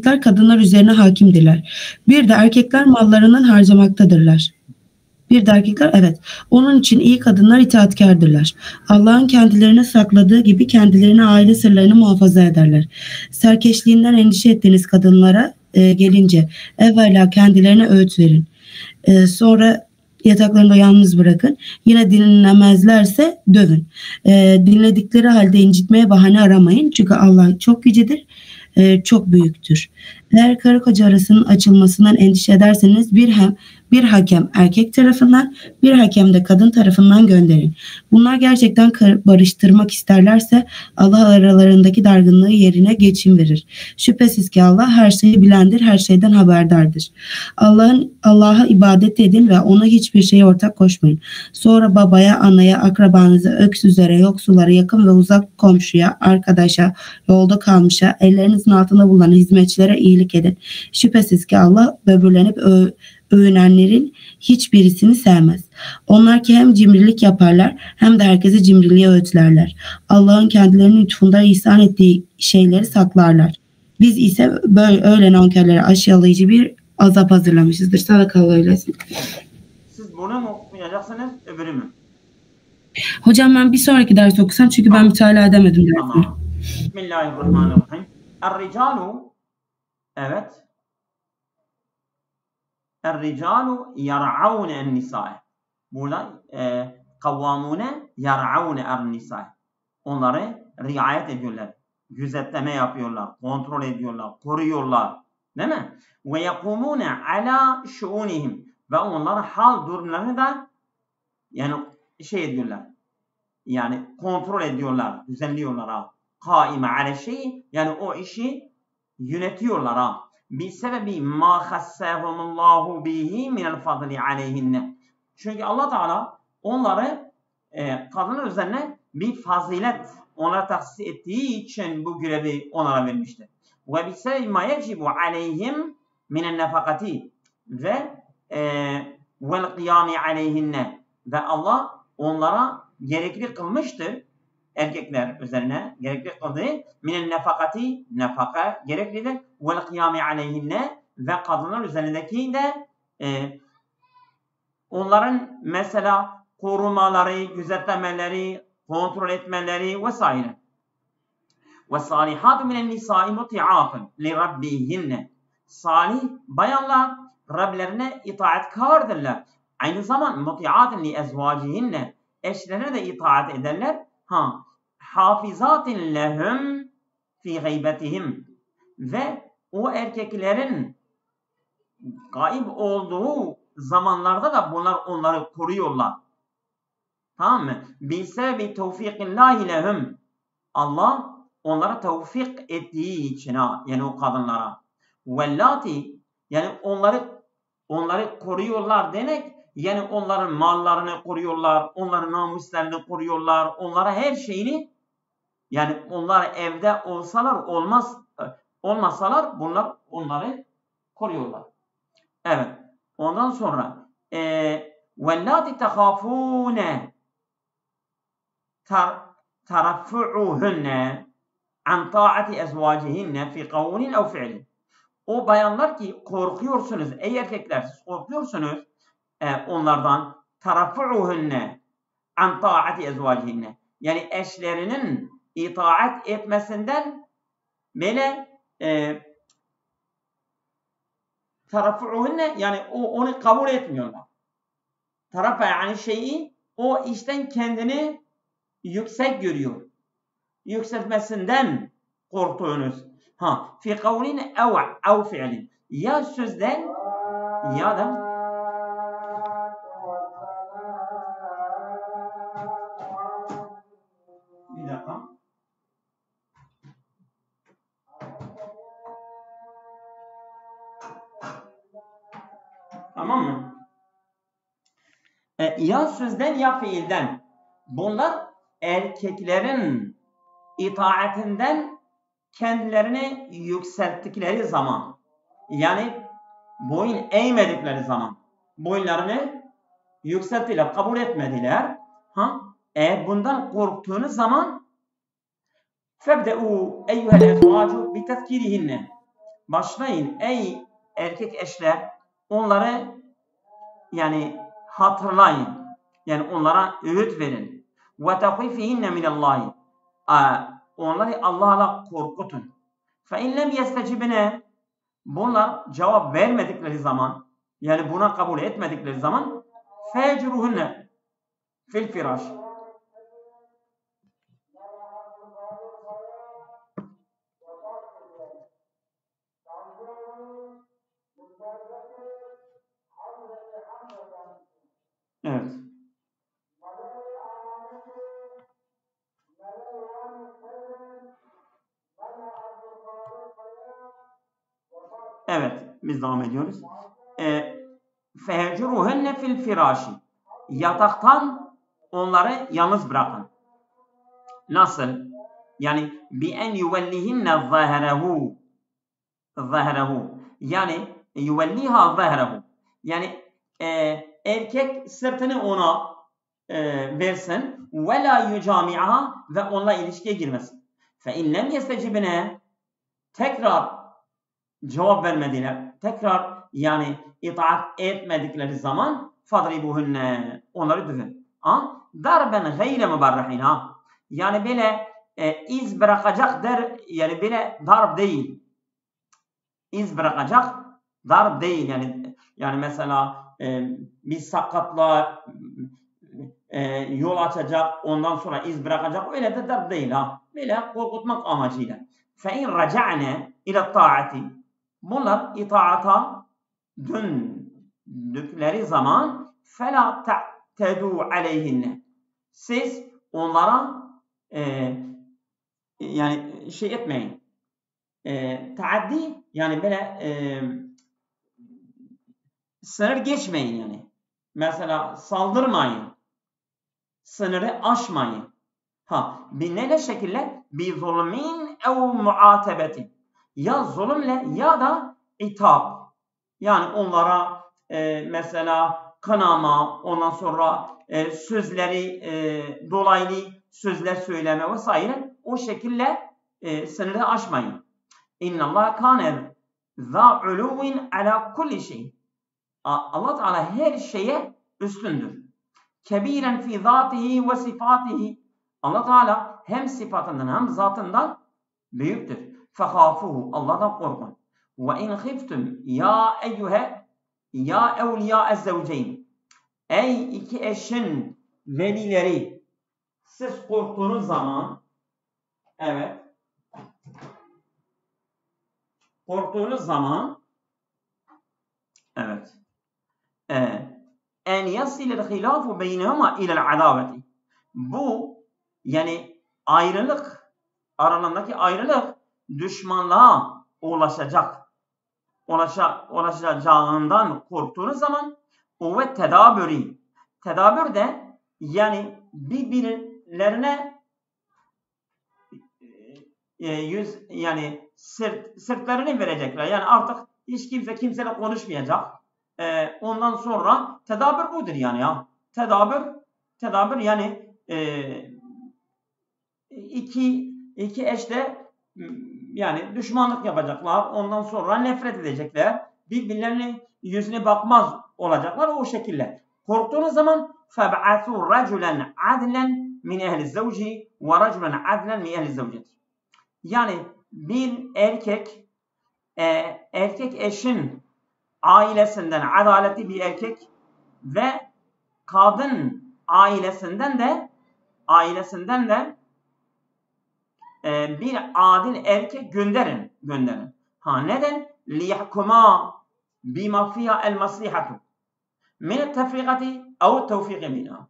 kadınlar üzerine hakimdirler. Bir de erkekler mallarından harcamaktadırlar. Bir de erkekler, evet. Onun için iyi kadınlar itaatkârdırlar. Allah'ın kendilerine sakladığı gibi kendilerine aile sırlarını muhafaza ederler. Serkeşliğinden endişe ettiğiniz kadınlara gelince evvela kendilerine öğüt verin. Sonra yataklarında yalnız bırakın. Yine dinlemezlerse dövün. Dinledikleri halde incitmeye bahane aramayın. Çünkü Allah çok yücedir, çok büyüktür. Eğer karı koca arasının açılmasından endişe ederseniz bir hakem erkek tarafından, bir hakem de kadın tarafından gönderin. Bunlar gerçekten barıştırmak isterlerse Allah aralarındaki dargınlığı yerine geçinverir. Şüphesiz ki Allah her şeyi bilendir, her şeyden haberdardır. Allah'a ibadet edin ve ona hiçbir şeye ortak koşmayın. Sonra babaya, anaya, akrabanıza, öksüzlere, yoksullara, yakın ve uzak komşuya, arkadaşa, yolda kalmışa, ellerinizin altında bulunan hizmetçilere iyilik edin. Şüphesiz ki Allah böbürlenip övünenlerin hiçbirisini sevmez. Onlar ki hem cimrilik yaparlar hem de herkese cimriliğe öğütlerler. Allah'ın kendilerinin lütfunda ihsan ettiği şeyleri saklarlar. Biz ise böyle öyle nankörlere aşağılayıcı bir azap hazırlamışızdır. Sadakallahu öylesin. Siz bunu mu okuyacaksınız, öbürü mü? Hocam ben bir sonraki ders okusam çünkü ben mütalaa edemedim dersini. Tamam. Bismillahirrahmanirrahim. Er-ricalu, evet. Er-ricalu yar'avne en-nisa'e. Burada kavvamune yar'avne en-nisa'e. Onları riayet ediyorlar. Gözetleme yapıyorlar, kontrol ediyorlar, koruyorlar. Değil mi? Ve yakumune ala şuunihim. Ve onlar hal durumlarını da yani ediyorlar. Yani kontrol ediyorlar, düzenliyorlar ha. Kaime ale şeyi, yani o işi yönetiyorlar ha. Bi sebebi ma hassahumullahu bihi minel fadli aleyhinne. Çünkü Allah Teala onları kadınlar üzerine bir fazilet onlara tahsis ettiği için bu görevi onlara vermiştir. Ve bi sebebi ma yecibu aleyhim minen nefakati ve vel kıyami aleyhinne. Ve Allah onlara gerekli kılmıştır. Erkekler üzerine gerekli kıldığı minen nefakati, nefaka gereklidir. Vel kıyami aleyhinne ve kadınlar üzerindeki de onların mesela korumaları, gözetlemeleri, kontrol etmeleri vesaire. Ve salihatu minen nisai muti'atun li rabbihinne. Salih bayanlar Rablerine itaatkardırlar. Aynı zaman muti'atun li ezvacihinne. Eşlerine de itaat ederler. Hafizatin lehum fi gıybetihim. Ve o erkeklerin gayb olduğu zamanlarda da bunlar onları koruyorlar. Tamam mı? Bisebebi tevfikillahi lehum. Allah onlara tevfik ettiği için yani o kadınlara. Vellati yani onları koruyorlar demek yani onların mallarını koruyorlar, onların namuslarını koruyorlar, onlara her şeyini yani onlar evde olmasalar bunlar onları koruyorlar. Evet. Ondan sonra vellati tehafune taraffu'uhunne an ta'ati ezvacihinne fi kavlin ev fi'lin. O bayanlar ki korkuyorsunuz, ey erkekler siz korkuyorsunuz onlardan taraffu'uhunne an ta'ati ezvacihinne. Yani eşlerinin itaat etmesinden böyle taraffu'uhunne yani onu kabul etmiyorlar. Tarafa yani şeyi o işten kendini yüksek görüyor. Yükseltmesinden korktuğunuz. Fi kavlin ev fi'lin. Ya sözden ya da bir dakika. Tamam mı? Ya sözden ya fiilden. Bunlar erkeklerin itaatinden kendilerini yükselttikleri zaman. Yani boyun eğmedikleri zaman. Boyunlarını yükselttiler, kabul etmediler. Bundan korktuğunuz zaman febde'u eyyuhel ezvacu bi tezkirihinne. başlayın ey erkek eşler, onları yani hatırlayın. Yani onlara öğüt verin. Ve tehvifihinne minallahi. Onları Allah'la korkutun. Fe in lem yestecibne, bunlar cevap vermedikleri zaman, yani buna kabul etmedikleri zaman, fecruhunne fil firaş. Evet. Evet, biz devam ediyoruz. Fehcuruhunne fil firaşi. Yataktan onları yalnız bırakın. Nasıl? Yani bi en yuvellihinne zahrehu. Zahrehu. Yani yuvelliha zahrehu. Yani erkek sırtını ona versin. Ve la yucami'aha, ve onunla ilişkiye girmesin. Fe in lem yestecibne, tekrar cevap vermediler. Tekrar yani itaat etmedikleri zaman fadribuhunne, onları dövün. Darben gayre mübarrahin. Yani böyle iz bırakacak yani böyle darp değil. İz bırakacak darp değil. Yani mesela bir sakatlığa yol açacak, ondan sonra iz bırakacak, öyle de darp değil. Böyle korkutmak amacıyla. Fe in raca'ne ila taati, bunlar itaata döndükleri zaman فَلَا تَعْتَدُوا عَلَيْهِنَّ, siz onlara yani şey etmeyin. Taaddi yani böyle sınır geçmeyin yani. Mesela saldırmayın. Sınırı aşmayın. Binneyle şekilde bi zulmin ev muatebetin. Ya zulümle ya da itap. Yani onlara mesela kınama, ondan sonra sözleri dolaylı sözler söyleme vesaire, o şekilde sınırı aşmayın. İnnallâhe kâne zâ ulûvin alâ kulli şey. Allah Teala her şeye üstündür. Kebiren fi zâtihi ve sifâtihi. Allah Teala hem sıfatından hem zatından büyüktür. Fehâfuhu, Allah'tan korkun. Ve in khiftum ya evliya ezzevceyn. Ey iki eşin velileri, siz korktuğunuz zaman, evet, korktuğunuz zaman, evet, en yasilil hilafu beynehuma ilel adaveti. Bu yani ayrılık, aralarındaki ayrılık düşmanlığa ulaşacağından korktuğunuz zaman o ve tedabürü. Tedabür de yani birbirlerine yani sırtlarını verecekler. Yani artık hiç kimse kimseyle konuşmayacak. Ondan sonra tedabür budur yani ya. Tedabür yani iki eş de yani düşmanlık yapacaklar. Ondan sonra nefret edecekler. Birbirlerinin yüzüne bakmaz olacaklar o şekilde. Korktuğunuz zaman فَبْعَثُوا رَجُلًا عَدْلًا مِنْ اَهْلِ الزَّوْجِ وَرَجُلًا عَدْلًا مِنْ اَهْلِ الزَّوْجِ. Yani bir erkek eşin ailesinden adaletli bir erkek ve kadın ailesinden de bir adil erkek gönderin. Neden? لِيَحْكُمَا بِمَا فِيهَا الْمَصْلِحَةُ مِنَ التَّفْرِقَةِ اَوْ التَّوْفِيقِ مِنْهَا.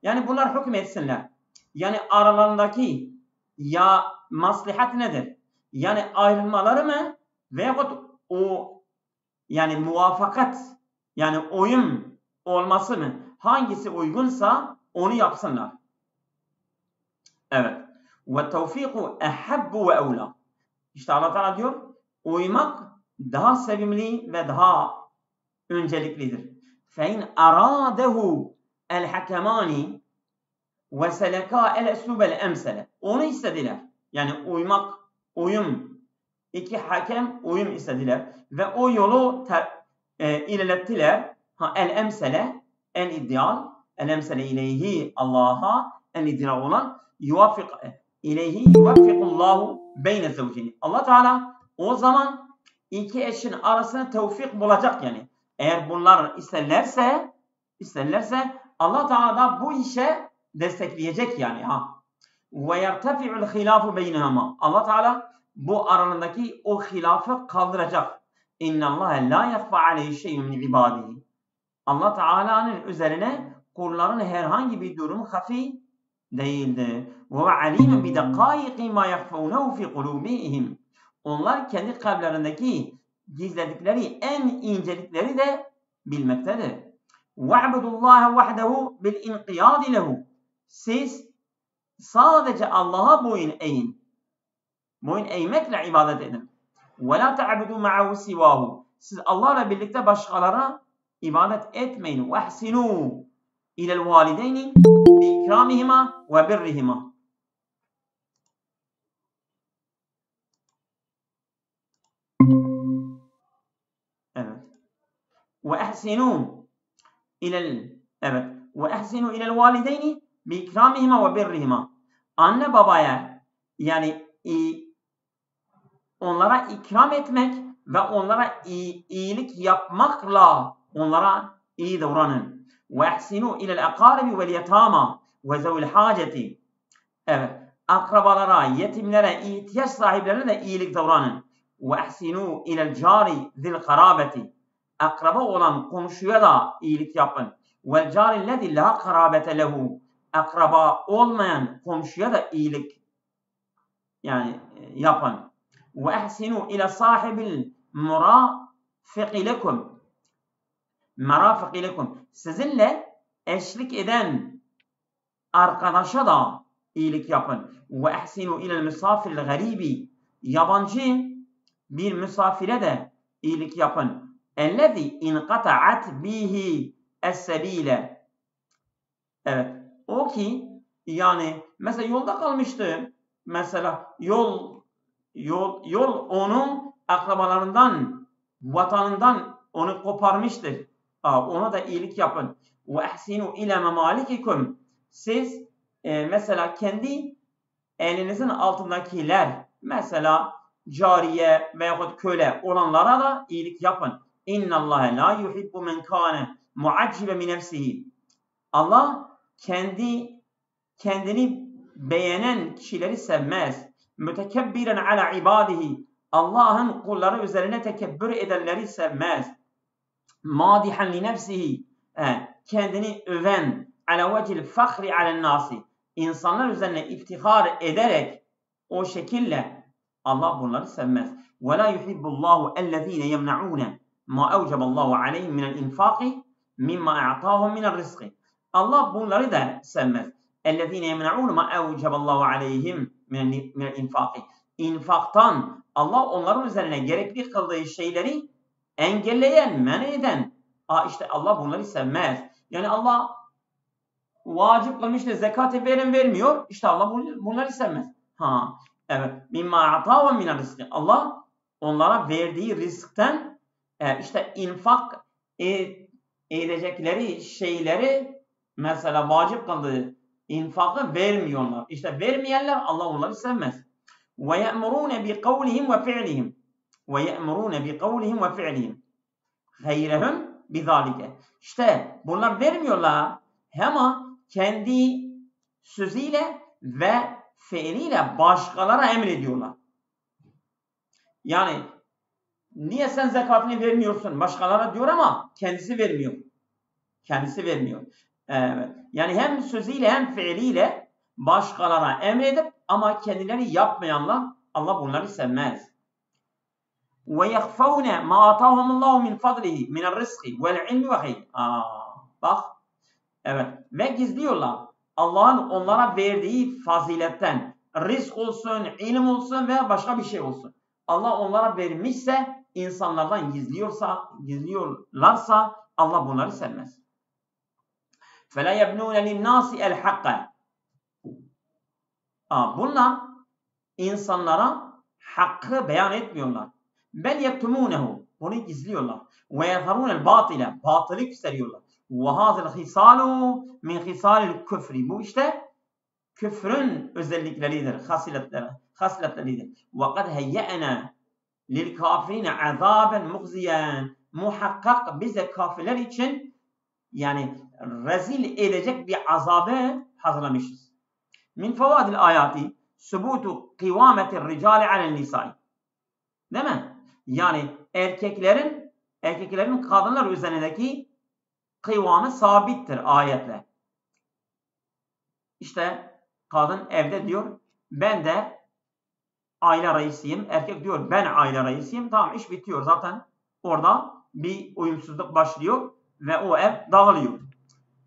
Yani bunlar hükmetsinler. Yani aralarındaki ya maslahat nedir? Yani ayrılmaları mı? Veyahut o yani muvafakat, yani uyum olması mı? Hangisi uygunsa onu yapsınlar. Evet. Ve tevfiku ehabbu ve evla. İşte Allah Teala diyor, uymak daha sevimli ve daha önceliklidir. Fe in aradehu el hakemani ve seleka el eslubel emsele. Onu istediler. Yani uyum İki hakem uyum istediler ve o yolu ilerlettiler. El emsele, en ideal, el emsele ileyhi Allah'a en ideal olan yuvafik ileyhi yuvaffikullahu beyne zevcini. Allah Teala o zaman iki eşin arasına tevfik bulacak yani. Eğer bunlar isterlerse Allah Teala da bu işe destekleyecek yani. Ve yertefi'ul hilafu beynehuma. Allah Teala bu aralarındaki o hilafı kaldıracak. İnnallâhe lâ yahfâ aleyhi şey'un min ibâdihi. Allah Teala'nın üzerine kulların herhangi bir durum hafi değildir. Ve alîmen bi dakâiqi mâ yahfûnehu fî kulûbihim. Onlar kendi kalplerindeki gizledikleri en incelikleri de bilmektedir. Ve'budullâhe vahdehu bil inqiyâdi lehu. Siz sadece Allah'a boyun eğin. Boyun eğmekle ibadet edin. وَلَا تَعْبُدُوا مَعَهُ سِوَاهُ. Siz Allah'la birlikte başkalarına ibadet etmeyin. وَاحْسِنُوا اِلَى الْوَالِدَيْنِ بِاِكْرَامِهِمَا وَبِرِّهِمَا. Evet. وَاحْسِنُوا اِلَى الْوَالِدَيْنِ بِاِكْرَامِهِمَا وَبِرِّهِمَا. Anne babaya yani onlara ikram etmek ve onlara iyilik yapmakla onlara iyi davranın. وَاَحْسِنُوا اِلَى الْاَقَارِبِ وَالْيَتَامَا وَذَوِ الْحَاجَةِ. Evet, akrabalara, yetimlere, ihtiyaç sahiplerine de iyilik davranın. وَاَحْسِنُوا اِلَى الْجَارِ ذِي الْقَرَابَةِ. Akraba olan komşuya da iyilik yapın. وَالْجَارِ الَّذِي لَا قَرَابَةَ لَهُ. Akraba olmayan komşuya da iyilik yani yapın. وَاَحْسِنُوا اِلَى صَاحِبِ الْمُرَافِقِ لَكُمْ. Sizinle eşlik eden arkadaşa da iyilik yapın. وَاَحْسِنُوا اِلَى الْمُسَافِرِ الْغَرِيبِ. Yabancı bir misafire de iyilik yapın. اَلَّذِي اِنْقَطَعَتْ بِهِ السَّب۪يلَ. Evet. O ki yani mesela yolda kalmıştı. Mesela yol onun akrabalarından, vatanından onu koparmıştır. Ona da iyilik yapın. وَاَحْسِنُوا اِلَى مَمَالِكِكُمْ. Siz mesela kendi elinizin altındakiler, mesela cariye veyahut köle olanlara da iyilik yapın. اِنَّ اللّٰهَ لَا يُحِبُّ مَنْ كَانَ مُعَجِّبَ مِنْ نَفْسِهِ. Allah kendini beğenen kişileri sevmez. Mütekebbiren ala ibadihi. Allah'ın kulları üzerine tekebbür edenleri sevmez. Madihan li nefsihi. Kendini öven. Ala vecil fakhri alen nasi. İnsanlar üzerine iftihar ederek o şekilde Allah bunları sevmez. Ve la yuhibbullahu ellezine yemna'une ma evceballahu aleyhim minel infaqi mimma a'tahum minel rizqi. Allah bunları da sevmez. اَلَّذ۪ينَ يَمْنَعُونَ مَا اَوْجَبَ اللّٰهُ عَلَيْهِمْ مِنَ الْاِنْفَاقِ. İnfaktan Allah onların üzerine gerekli kıldığı şeyleri engelleyen, men eden. İşte Allah bunları sevmez. Yani Allah vacip kılmıştı, zekatı vermiyor. İşte Allah bunları sevmez. Evet. مِمَّا اَعْطَاهُمْ مِنَ الرِّزْقِ. Allah onlara verdiği rızktan işte infak edecekleri şeyleri mesela vacip kıldığı infakı vermiyorlar. İşte vermeyenler Allah onları sevmez. وَيَأْمُرُونَ بِقَوْلِهِمْ وَفِعْلِهِمْ وَيَأْمُرُونَ بِقَوْلِهِمْ وَفِعْلِهِمْ غَيْرَهُمْ بِذَٰلِكَ. İşte bunlar vermiyorlar. Ama kendi sözüyle ve fiiliyle başkalara emrediyorlar. Yani niye sen zekatını vermiyorsun? Başkalara diyor ama kendisi vermiyor. Evet. Yani hem sözüyle hem fiiliyle başkalarına emredip ama kendileri yapmayanlar Allah bunları sevmez. وَيَخْفَوْنَ مَا آتَاهُمُ اللّٰهُ مِنْ فَضْلِهِ مِنَ الرِّزْقِ وَالْعِلْمِ وَخَيْرِ. Bak. Evet. Ve gizliyorlar. Allah'ın onlara verdiği faziletten rızk olsun, ilim olsun veya başka bir şey olsun. Allah onlara vermişse insanlardan gizliyorlarsa Allah bunları sevmez. فَلَا يَبْنُونَ لِلنَّاسِ الْحَقَّ. Bunlar insanlara hakkı beyan etmiyorlar. Bel yektumunehu, onu gizliyorlar. Ve yezharunel batile, batılı gösteriyorlar. Ve hazil hisalu min hisalil küfri. Bu işte küfrün özellikleridir, hasletleridir. Ve kad heyye'na lil kafirine azaben muhziyen. Muhakkak bize kafirler için yani rezil edecek bir azabı hazırlamışız. Min fevadil ayati subutu kıvametir ricali alel nisai. Değil mi? Yani erkeklerin kadınlar üzerindeki kıvamı sabittir ayetle. İşte kadın evde diyor ben de aile reisiyim. Erkek diyor ben aile reisiyim. Tamam, iş bitiyor zaten. Orada bir uyumsuzluk başlıyor ve o ev dağılıyor.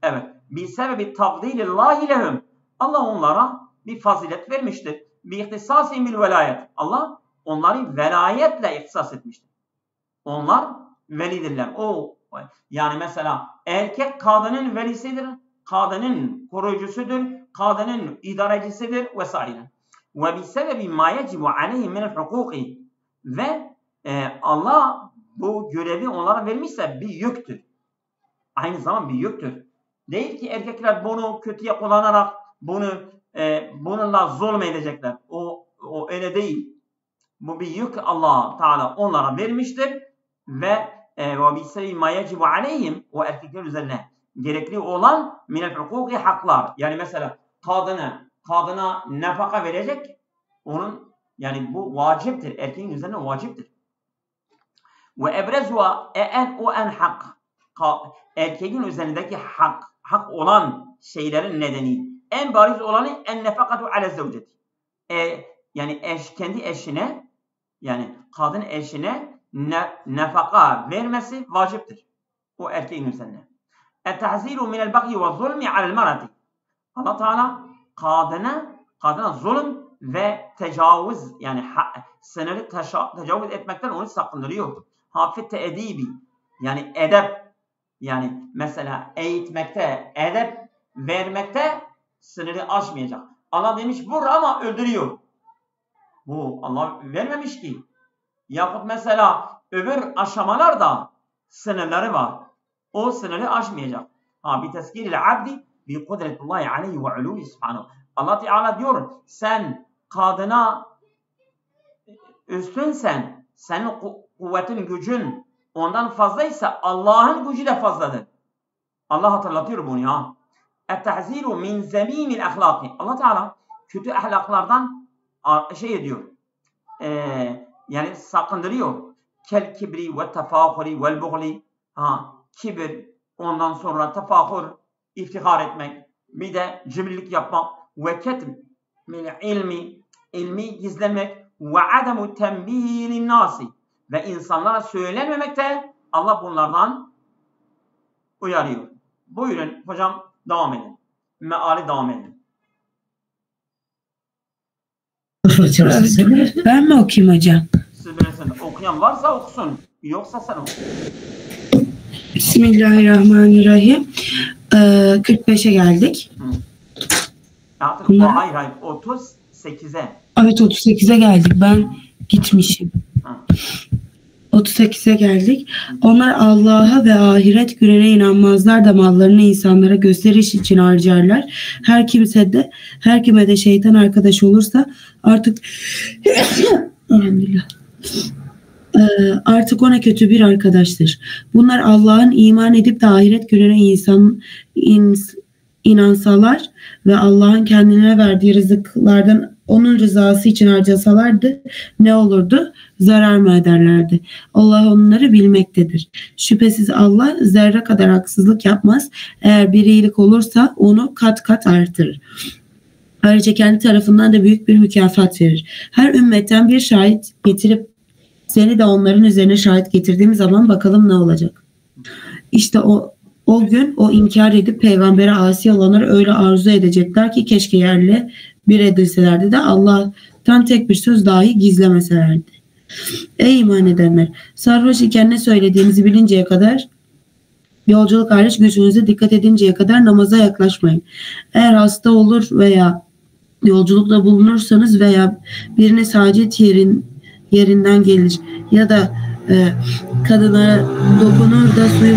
Evet. Bi sebebi takdirillahi lehum. Allah onlara bir fazilet vermiştir. Bi ihtisasim bil velayet. Allah onları velayetle ihtisas etmiştir. Onlar velidirler. Yani mesela erkek kadının velisidir, kadının koruyucusudur, kadının idarecisidir vesaire. Ve bi sebebi ma yecibu aleyhi minel hukuki. Ve Allah bu görevi onlara vermişse bir yüktür. Aynı zamanda bir yüktür. Değil ki erkekler bunu kötüye kullanarak bununla zulmedecekler. O öyle değil. Bu bir yük Allah Teala onlara vermiştir ve وَبِسَّبِ مَا يَجِبُ عَلَيْهِمْ o erkekler üzerine gerekli olan minel hukuki haklar. Yani mesela kadına nafaka verecek, onun yani bu vaciptir. Erkeğin üzerine vaciptir. Ve ebrezuha en hak. Erkeğin üzerindeki hak olan şeylerin nedeni, en bariz olanı en nefakatu ale zevceti. Yani kendi eşine, yani kadın eşine nefaka vermesi vaciptir. O erkeğin üzerine. Et-tahziru minel bagyi ve zulmi alel marati. Allah Teala kadına zulüm ve tecavüz, yani sınırı tecavüz etmekten onu sakındırıyor. Hafif edibi, yani edep, yani mesela eğitmekte, edep vermekte sınırı aşmayacak. Allah demiş vur ama öldürüyor. Bu Allah vermemiş ki. Yahut mesela öbür aşamalarda sınırları var. O sınırı aşmayacak. Bi teskiril abdi bi kudretullahi aleyhi ve uluhi subhanahu. Allah Teala diyor sen kadına üstünsen, senin kuvvetin, gücün ondan fazlaysa Allah'ın gücü de fazladır. Allah hatırlatıyor bunu ya. Et-tahziru min zemimil ahlaki. Allah Teala kötü ahlaklardan ediyor. Yani sakındırıyor. Kel kibri ve tefahuri vel bughli. Kibir, ondan sonra tefahur, iftihar etmek, bir de cimrilik yapmak ve ketm ilmi gizlemek ve ademu tembihilin nasi ve insanlara söylenmemekte Allah bunlardan uyarıyor. Buyurun hocam, devam edin. Meali devam edin. Ben mi okuyayım hocam? Siz bilirsiniz. Okuyan varsa okusun. Yoksa sen oku. Bismillahirrahmanirrahim. 45'e geldik. Artık hayır 38'e. Evet 38'e geldik. Ben gitmişim. 38'e geldik. Onlar Allah'a ve ahiret gününe inanmazlar da mallarını insanlara gösteriş için harcarlar. Her kime de şeytan arkadaş olursa artık elhamdülillah. Artık ona kötü bir arkadaştır. Bunlar Allah'ın iman edip de ahiret gününe inansalar ve Allah'ın kendine verdiği rızıklardan onun rızası için harcasalardı ne olurdu? Zarar mı ederlerdi? Allah onları bilmektedir. Şüphesiz Allah zerre kadar haksızlık yapmaz. Eğer bir iyilik olursa onu kat kat artırır. Ayrıca kendi tarafından da büyük bir mükafat verir. Her ümmetten bir şahit getirip seni de onların üzerine şahit getirdiğim zaman bakalım ne olacak. İşte o gün o inkar edip peygambere asi olanlar öyle arzu edecekler ki keşke yerle bir edilselerdi de Allah'tan tek bir söz dahi gizlemeselerdi. Ey iman edenler! Sarhoş iken ne söylediğinizi bilinceye kadar, yolculuk hariç gücünüze dikkat edinceye kadar namaza yaklaşmayın. Eğer hasta olur veya yolculukta bulunursanız veya birine yerinden gelir ya da kadınlara dokunur da suyu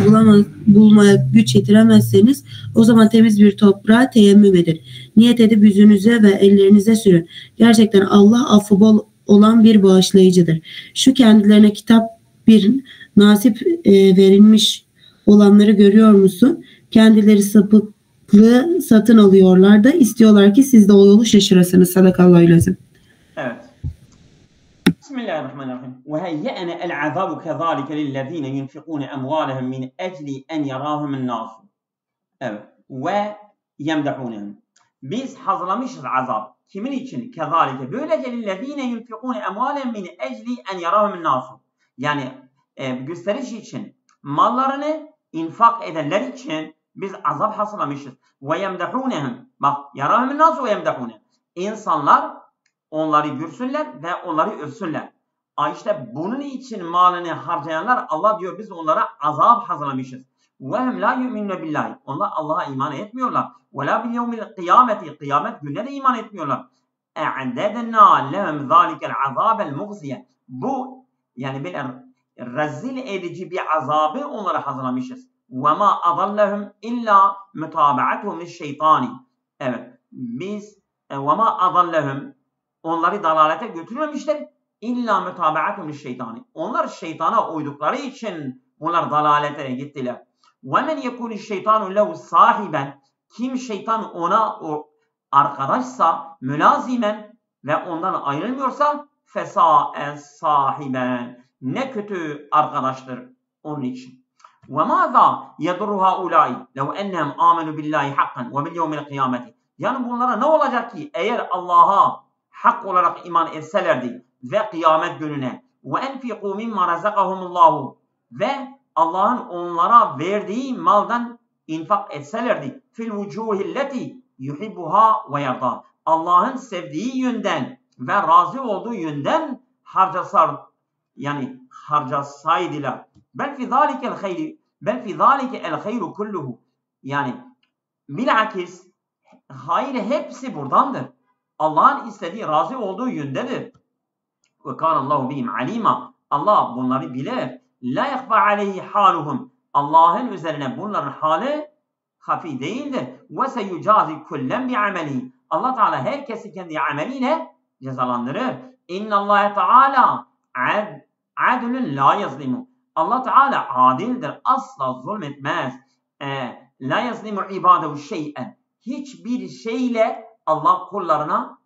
bulmaya güç yetiremezseniz o zaman temiz bir toprağa teyemmüm edin. Niyet edip yüzünüze ve ellerinize sürün. Gerçekten Allah affı bol olan bir bağışlayıcıdır. Şu kendilerine kitap bir nasip verilmiş olanları görüyor musun? Kendileri sapıklığı satın alıyorlar da istiyorlar ki siz de o yolu şaşırasınız. Sadakallahülazim. Evet. Bismillahirrahmanirrahim. وَهَيَّأْنَ الْعَذَابُ كَذَٰلِكَ لِلَّذ۪ينَ يُنْفِقُونَ أَمْوَالَهُمْ مِنْ أَجْلِ اَنْ يَرَاهُمُ النَّاسُ. Evet. Ve yemdehûnehum. Biz hazırlamışız azap. Kimin için? Kezalike. Böylece lillezîne yunfikûne emvâlen min ecli en yarâhumun nâsu. Yani gösteriş için mallarını infak edenler için biz azap hazırlamışız. Ve yemdehûnehum. Bak yarâhumun nâsu ve yemdehûne. İnsanlar onları görsünler ve onları övsünler. İşte bunun için malını harcayanlar Allah diyor biz onlara azap hazırlamışız. وَهُمْ لَا يُؤْمِنُّ بِاللّٰهِ. Onlar Allah'a iman etmiyorlar. وَلَا بِالْيَوْمِ الْقِيَامَةِ. Kıyamet gününe de iman etmiyorlar. اَعْدَدْنَا لَهُمْ ذَٰلِكَ الْعَذَابَ الْمُغْزِيَ. Bu yani bir rezil edici bir azabı onlara hazırlamışız. وَمَا أَضَلَّهُمْ اِلَّا مُتَابَعَتُهُمْ الشَّيْطَانِ. Evet. Biz وَمَا أَضَلَّهُمْ onları dalalete götürmemişler. İlla mütabaatun şeytani. Onlar şeytana uydukları için bunlar dalalete gittiler. Ve men yekun şeytanu lehu sahiben. Kim şeytan ona o arkadaşsa, mülazimen ve ondan ayrılmıyorsa fesa'e sahiben. Ne kötü arkadaştır onun için. Ve maza yedurru haulâi lev ennem amenu billahi hakkan ve bil yevmil kıyameti. Yani bunlara ne olacak ki eğer Allah'a hak olarak iman etselerdi ve kıyamet gününe ve enfiqu mimma razakahumullahu ve Allah'ın onlara verdiği maldan infak etselerdi fil vucuhilleti yuhibbuha ve yarda. Allah'ın sevdiği yönden ve razı olduğu yönden harcasaydılar. Bel fi zalike el hayru kulluhu. Yani bilakis hayır hepsi buradandır. Allah'ın istediği, razı olduğu yöndedir. Ve kânallâhu bihim alîmâ. Allah bunları bilir. La yahfâ aleyhi hâluhum. Allah'ın üzerine bunların hali hafi değildir. Ve seyucâzi kullen bi'amelihi. Allah Teala herkesi kendi ameliyle cezalandırır. İnnallâhe Teala adlun la yazlimu. Allah Teala adildir. Asla zulmetmez. La yazlimu ibâdehu şey'en. Hiçbir şeyle Allah kullarına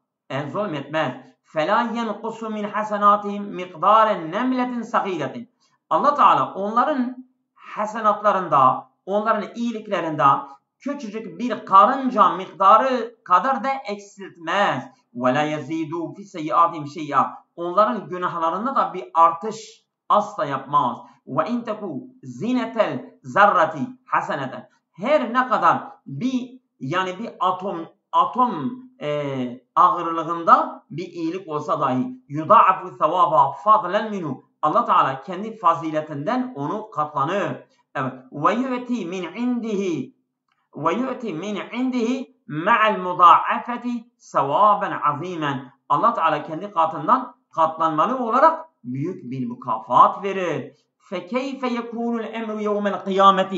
zulmetmez. فَلَا يَنْقُسُ مِنْ حَسَنَاتِهِمْ مِقْدَارًا نَمْلَةٍ سَغِيرَةٍ. Allah Teala onların hasenatlarında, onların iyiliklerinde küçücük bir karınca miktarı kadar da eksiltmez. وَلَا يَزِيدُوا فِي سَيِّئَاتِهِمْ شَيْئًا. Onların günahlarında da bir artış asla yapmaz. وَاِنْ تَكُوا زِينَةَ الزَّرَّةِ حَسَنَةً. Her ne kadar bir atom ağırlığında bir iyilik olsa dahi yudâ'afu thawâba fadlen minhu. Allah Teala kendi faziletinden onu katlanır. Evet. Ve yu'ti min indihi ma'al mudâ'afeti sevaben azîmen. Allah Teala kendi katından katlanmalı olarak büyük bir mükafat verir. فَكَيْفَ يَكُونُ الْاَمْرُ يَوْمَ الْقِيَامَةِ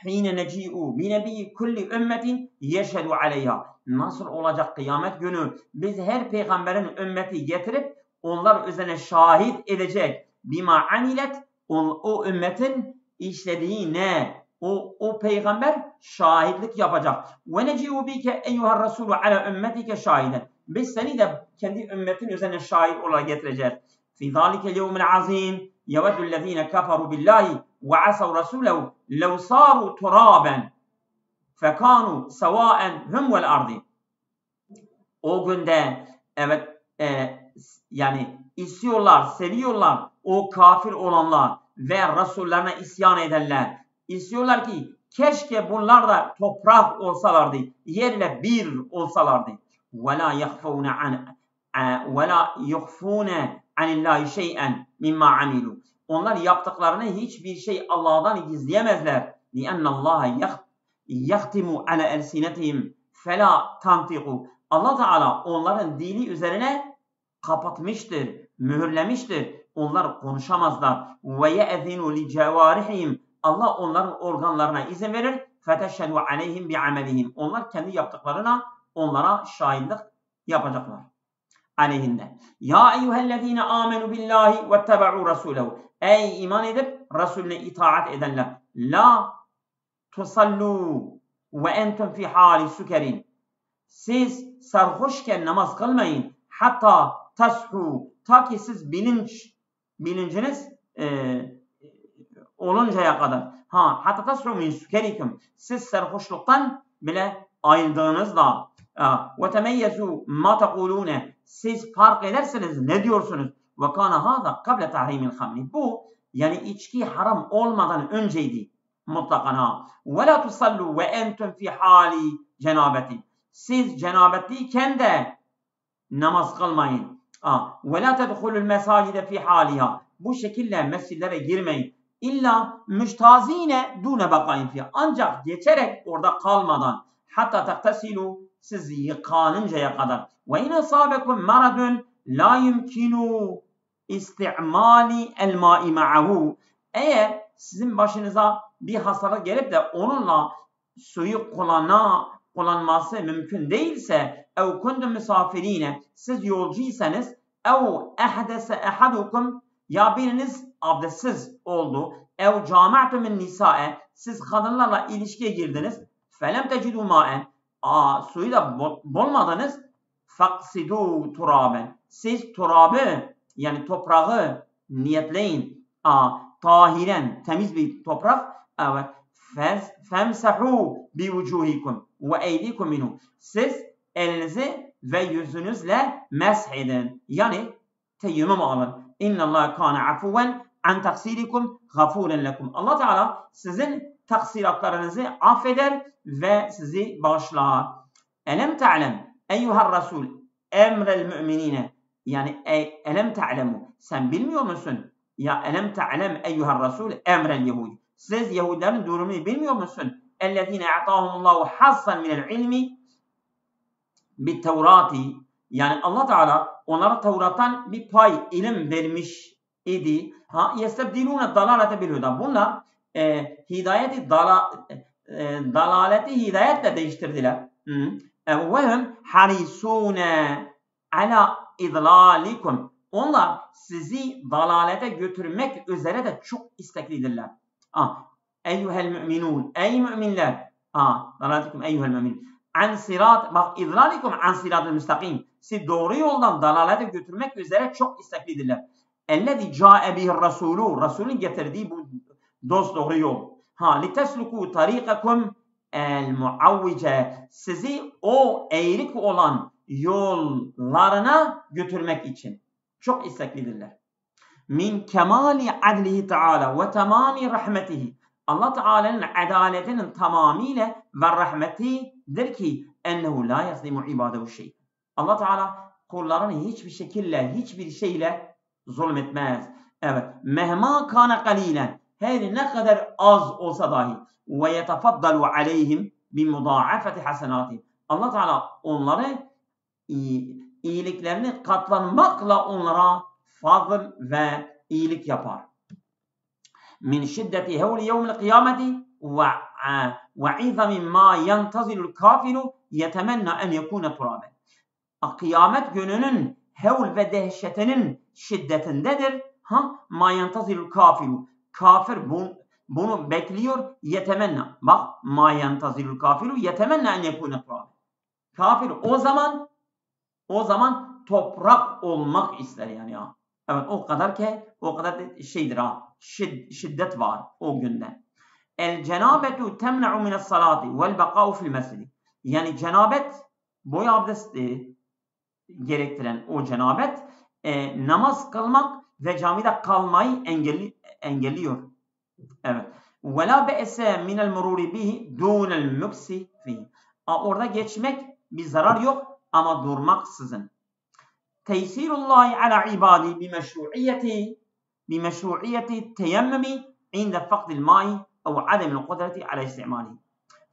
حِينَ نَجِيءُ بِنَبِيِّ كُلِّ اُمَّةٍ يَشْهَدُ عَلَيْهَا. Nasıl olacak kıyamet günü? Biz her peygamberin ümmeti getirip onlar üzerine şahit edecek. Bima amilet, o ümmetin işlediği ne? O peygamber şahitlik yapacak. Ve neci'u bike eyyuhar rasulu ala ümmetike şahiden. Biz seni de kendi ümmetin üzerine şahit olarak getireceğiz. Fi zalikel yevmil azim yeveddü'llezine kafaru billahi ve asav rasulehu lev saru turaben fekanu sevaen hum vel ardi. O günde evet yani istiyorlar, seviyorlar o kafir olanlar ve Resullerine isyan edenler. İstiyorlar ki keşke bunlar da toprak olsalardı, yerle bir olsalardı. وَلَا يُخْفُونَ عَنِ اللّٰهِ شَيْئًا مِمَّا عَمِلُوا. Onlar yaptıklarını hiçbir şey Allah'tan gizleyemezler. لِأَنَّ اللّٰهَ يَخْتِمُ عَلَى أَلْسِنَتِهِمْ فَلَا تَنْطِقُوا. Allah Teala onların dili üzerine kapatmıştır. mühürlemiştir. Onlar konuşamazlar. Ve ye'zinu li cevarihim. Allah onların organlarına izin verir. Feteşhedü aleyhim bi amelihim. Onlar kendi yaptıklarına onlara şahitlik yapacaklar. Aleyhinde. Ya eyyühellezine amenu billahi ve tebe'u rasulehu. Ey iman edip Resulüne itaat edenler. La tusallu ve entum fi hali sükerin. Siz sarhoşken namaz kılmayın. Hatta tashu. Ta ki siz bilinciniz oluncaya kadar. Hatta tashu min sükerikum. Siz sarhoşluktan bile ayıldığınızda ve temeyyezu ma tekulune. Siz fark edersiniz ne diyorsunuz? Ve kana hâzâ kable tahrimil hamri. Bu yani içki haram olmadan önceydi. Mutlaka. Ve la tusallu ve entum fi hali cenabetin. Siz cenabetliyken de namaz kılmayın. Ve la tedhulul mesacide fi haliha. Bu şekilde mescidlere girmeyin. İlla müştazine dune bakayın fi. Ancak geçerek orada kalmadan. Hatta taktasilu. Siz yıkanıncaya kadar. Ve in asabekum maradun la yumkinu istimali el ma'i ma'ahu. Eğer sizin başınıza bir hastalık gelip de onunla suyu kullanması mümkün değilse ev kuntum misafirine siz yolcuysanız ev ehdese ehadukum ya biriniz abdestsiz oldu ev cama'tumun nisae siz kadınlarla ilişkiye girdiniz felem tecidu ma'en suyu da bulmadınız faksidu turaben siz turabı yani toprağı niyetleyin tahiren temiz bir toprak evet femsahu bi vucuhikum ve eydikum minhu siz elinizi ve yüzünüzle mesh edin yani teyemmüm alın innallaha kana afuven an taksirikum gafuren lekum Allah Teala sizin taksiratlarınızı affeder ve sizi bağışlar. Elem ta'lem eyyuhar rasul emrel müminine yani elem ta'lemu sen bilmiyor musun? Ya elem ta'lem eyyuhar rasul emrel yehudi siz Yahudilerin durumunu bilmiyor musun? Ellezine a'tahumullahu hassan minel ilmi bit tevrati yani Allah Teala onlara Tevrat'tan bir pay ilim vermiş idi. Yestebdilune dalalete bil huda. Bunlar hidayeti dalaleti hidayetle değiştirdiler. Ve hum harisune ala idlalikum. Onlar sizi dalalete götürmek üzere de çok isteklidirler. Eyyuhel müminun. Ey müminler. Dalaletikum eyyuhel mümin. An sirat bak idlalikum an siratil müstakim. Sizi doğru yoldan dalalete götürmek üzere çok isteklidirler. Ellezî câe bihir rasûlû. Resulün getirdiği bu dosdoğru yol. Litesluku tariqakum el muavvice. Sizi o eğrik olan yollarına götürmek için çok isteklidirler. Min kemali adlihi Teala ve tamami rahmetihi. Allah Teala'nın adaletinin tamamıyla ve rahmetidir ki ennehu la yazlimu ibadehu şey. Allah Teala kullarını hiçbir şekilde hiçbir şeyle zulmetmez. Evet. Mehma kana qalilen. Her ne kadar az olsa dahi ve yetefaddalu aleyhim bi mudaafati hasenatihim. Allah Teala onları iyiliklerini katlanmakla onlara fazl ve iyilik yapar. Min şiddeti hevli yevmil kıyameti ve izami ma yentazilul kafiru yetemenna en yekune turaben. Kıyamet gününün hevl ve dehşetinin şiddetindedir. Ma yentazilul kafiru. Kafir bunu bekliyor. Yetemenna. Bak ma yentazilul kafiru yetemenna en yekune turaben. Kafir o zaman toprak olmak ister yani ya. Evet o kadar şeydir şiddet var o günde. El cenabetu temna'u mine's salati vel baka'u fil mescid. Yani cenabet boy abdesti gerektiren o cenabet namaz kılmak ve camide kalmayı engelliyor. Evet. Ve la be'se minel mururi bihi dunel muksi fihi. Orada geçmek bir zarar yok ama durmaksızın. Teysirullahi ala ibadi bi meşruiyeti teyemmumi inde fakdil ma'i ev ademil kudreti ala istimalihi.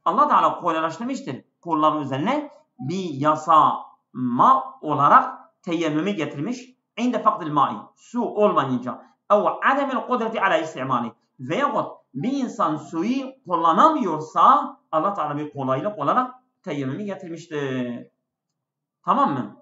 Allah Teala kolaylaştırmıştır kulların üzerine bir yasama olarak teyemmümü getirmiş. عند فقد الماء su olmayınca ev ademil kudreti ala istimali veyahut bir insan suyu kullanamıyorsa Allah Teala bir kolaylık olarak teyemmümü getirmiştir. Tamam mı?